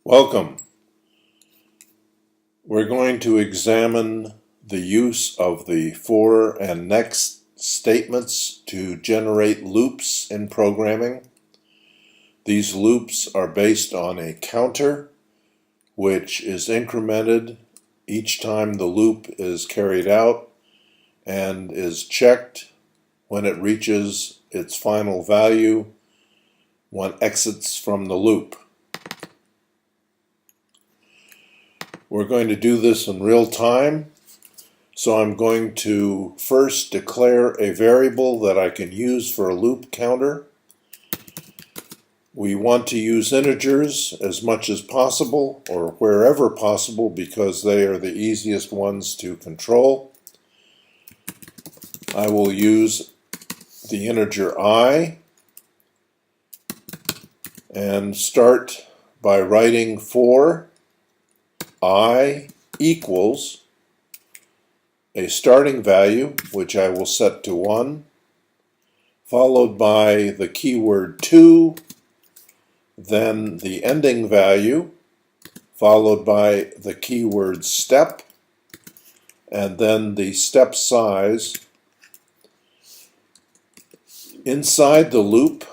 Welcome. We're going to examine the use of the for and next statements to generate loops in programming. These loops are based on a counter which is incremented each time the loop is carried out and is checked when it reaches its final value when it exits from the loop. We're going to do this in real time, so I'm going to first declare a variable that I can use for a loop counter. We want to use integers as much as possible, or wherever possible, because they are the easiest ones to control. I will use the integer I and start by writing for I equals a starting value, which I will set to 1, followed by the keyword to, then the ending value, followed by the keyword step, and then the step size. Inside the loop,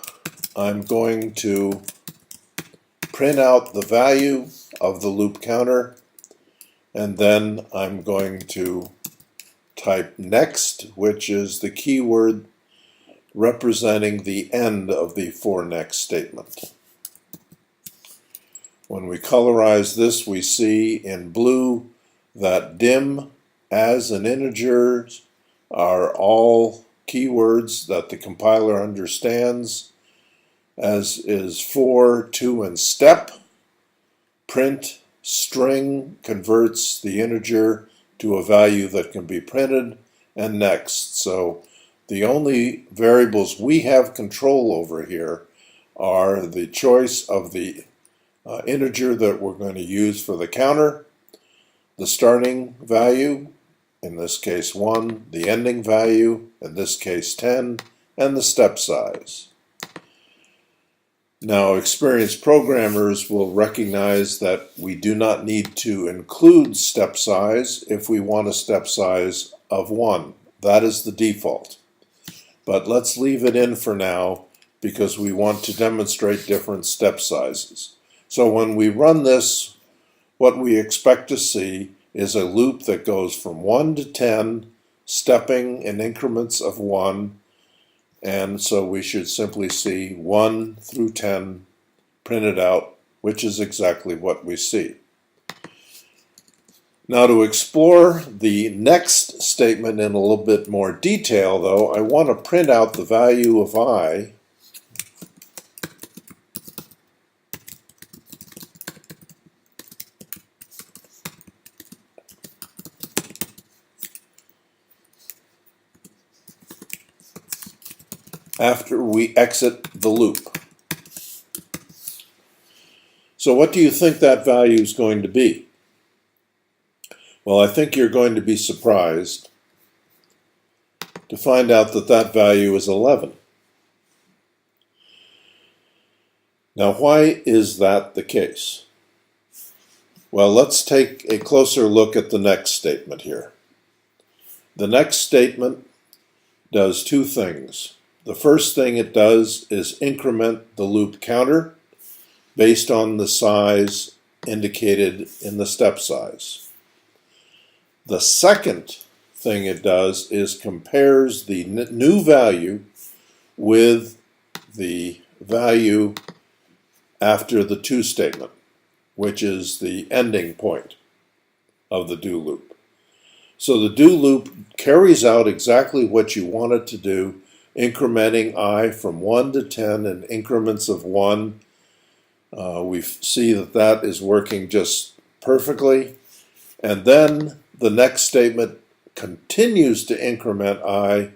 I'm going to print out the value of the loop counter, and then I'm going to type next, which is the keyword representing the end of the for next statement. When we colorize this, we see in blue that dim, as, and integers are all keywords that the compiler understands, as is for, to, and step. Print string converts the integer to a value that can be printed, and next. So the only variables we have control over here are the choice of the integer that we're going to use for the counter, the starting value, in this case 1, the ending value, in this case 10, and the step size. Now, experienced programmers will recognize that we do not need to include step size if we want a step size of 1. That is the default. But let's leave it in for now because we want to demonstrate different step sizes. So when we run this, what we expect to see is a loop that goes from 1 to 10, stepping in increments of 1. And so we should simply see 1 through 10 printed out, which is exactly what we see. Now, to explore the next statement in a little bit more detail, though, I want to print out the value of I after we exit the loop. So what do you think that value is going to be? Well, I think you're going to be surprised to find out that that value is 11. Now, why is that the case? Well, let's take a closer look at the next statement here. The next statement does two things. The first thing it does is increment the loop counter based on the size indicated in the step size. The second thing it does is compares the new value with the value after the to statement, which is the ending point of the do loop. So the do loop carries out exactly what you want it to do, incrementing I from 1 to 10 in increments of 1. We see that that is working just perfectly. And then the next statement continues to increment I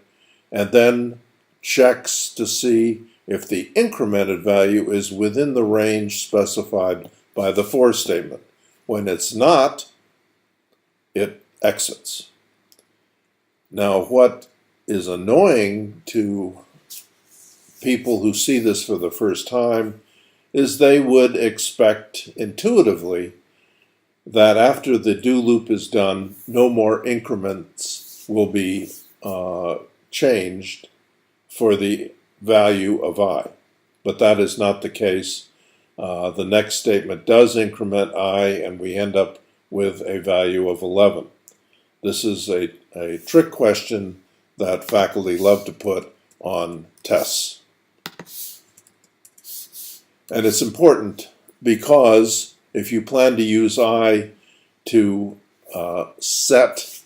and then checks to see if the incremented value is within the range specified by the for statement. When it's not, it exits. Now, what is annoying to people who see this for the first time is they would expect intuitively that after the do loop is done, no more increments will be changed for the value of I. But that is not the case. The next statement does increment I, and we end up with a value of 11. This is a trick question that faculty love to put on tests. And it's important because if you plan to use I to set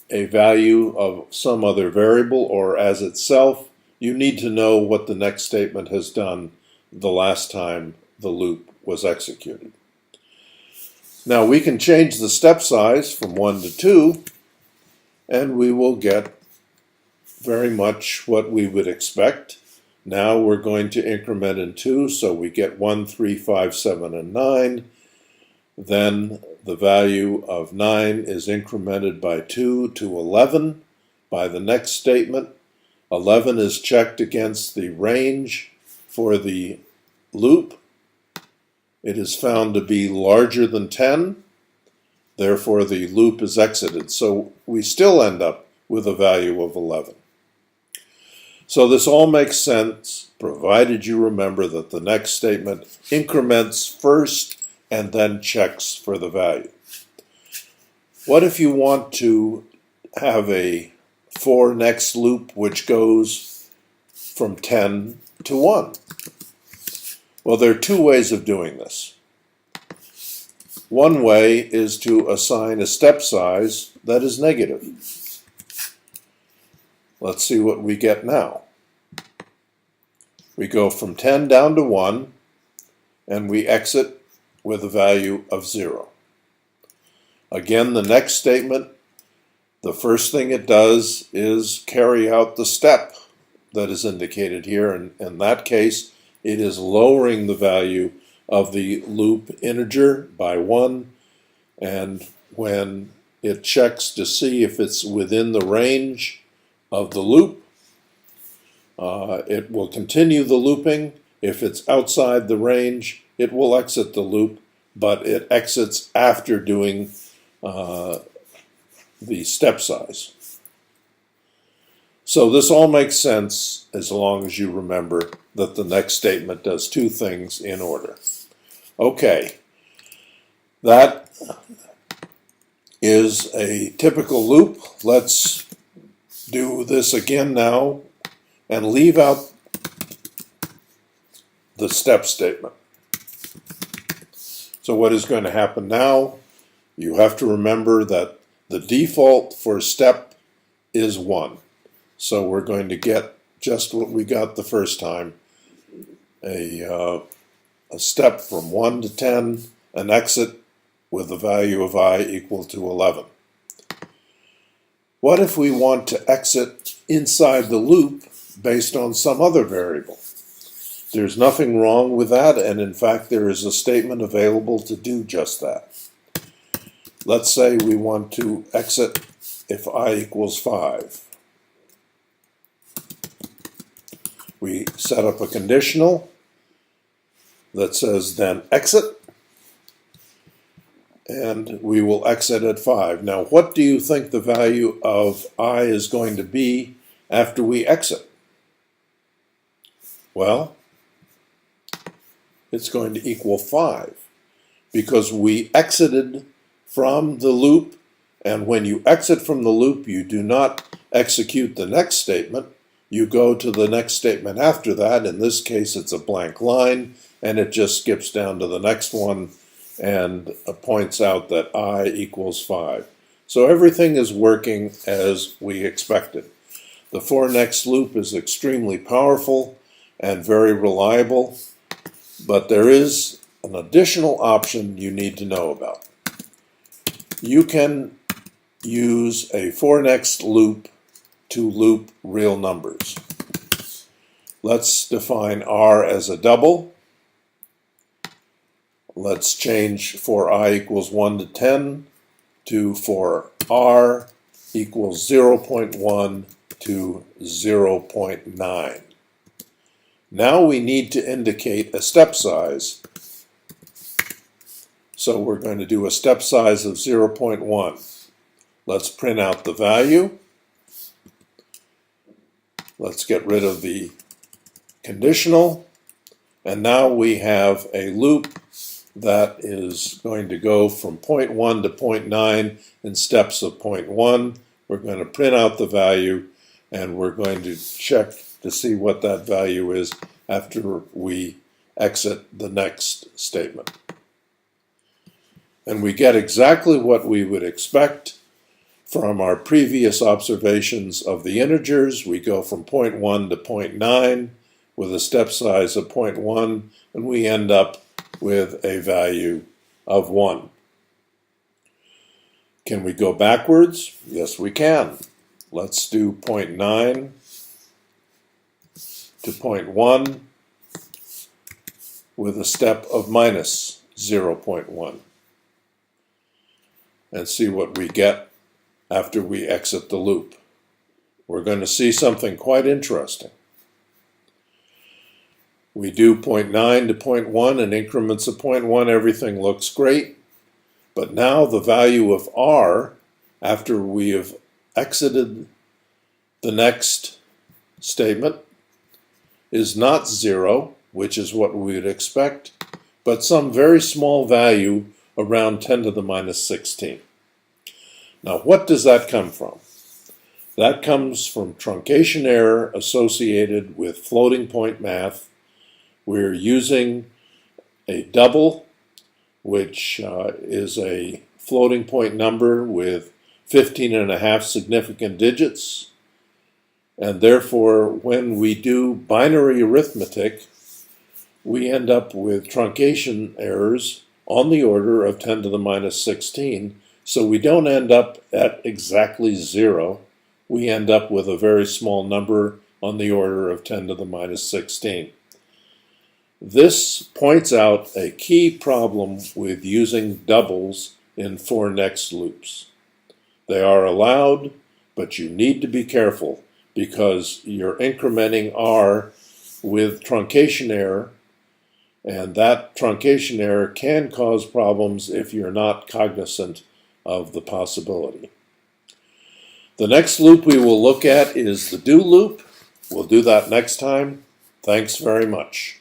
a value of some other variable or as itself, you need to know what the next statement has done the last time the loop was executed. Now we can change the step size from 1 to 2, and we will get very much what we would expect. Now we're going to increment in 2, so we get 1, 3, 5, 7, and 9. Then the value of 9 is incremented by 2 to 11 by the next statement. 11 is checked against the range for the loop. It is found to be larger than 10. Therefore, the loop is exited. So we still end up with a value of 11. So this all makes sense, provided you remember that the next statement increments first and then checks for the value. What if you want to have a for next loop which goes from 10 to 1? Well, there are two ways of doing this. One way is to assign a step size that is negative. Let's see what we get now. We go from 10 down to 1, and we exit with a value of 0. Again, the next statement, the first thing it does is carry out the step that is indicated here. And in that case, it is lowering the value of the loop integer by 1. And when it checks to see if it's within the range of the loop, it will continue the looping. If it's outside the range, it will exit the loop, but it exits after doing the step size. So this all makes sense as long as you remember that the next statement does two things in order. Okay, that is a typical loop. Let's do this again now and leave out the step statement. So what is going to happen now? You have to remember that the default for step is 1. So we're going to get just what we got the first time, a step from 1 to 10, an exit with the value of I equal to 11. What if we want to exit inside the loop based on some other variable? There's nothing wrong with that, and in fact there is a statement available to do just that. Let's say we want to exit if I equals 5. We set up a conditional that says then exit, and we will exit at 5. Now, what do you think the value of I is going to be after we exit? Well, it's going to equal 5 because we exited from the loop, and when you exit from the loop, you do not execute the next statement. You go to the next statement after that. In this case, it's a blank line, and it just skips down to the next one and points out that I equals 5. So everything is working as we expected. The for next loop is extremely powerful and very reliable, but there is an additional option you need to know about. You can use a for next loop to loop real numbers. Let's define R as a double. Let's change for I equals 1 to 10 to for R equals 0.1 to 0.9. Now we need to indicate a step size. So we're going to do a step size of 0.1. Let's print out the value. Let's get rid of the conditional. And now we have a loop that is going to go from 0.1 to 0.9 in steps of 0.1. We're going to print out the value, and we're going to check to see what that value is after we exit the next statement. And we get exactly what we would expect from our previous observations of the integers. We go from 0.1 to 0.9 with a step size of 0.1, and we end up with a value of 1. Can we go backwards? Yes, we can. Let's do 0.9 to 0.1 with a step of minus 0.1. And see what we get after we exit the loop. We're going to see something quite interesting. We do 0.9 to 0.1 in increments of 0.1. Everything looks great. But now the value of r, after we have exited the next statement, is not 0, which is what we would expect, but some very small value around 10 to the minus 16. Now, what does that come from? That comes from truncation error associated with floating point math. We're using a double, which is a floating point number with 15.5 significant digits. And therefore, when we do binary arithmetic, we end up with truncation errors on the order of 10 to the minus 16. So we don't end up at exactly 0. We end up with a very small number on the order of 10 to the minus 16. This points out a key problem with using doubles in for next loops. They are allowed, but you need to be careful because you're incrementing r with truncation error, and that truncation error can cause problems if you're not cognizant of the possibility. The next loop we will look at is the do loop. We'll do that next time. Thanks very much.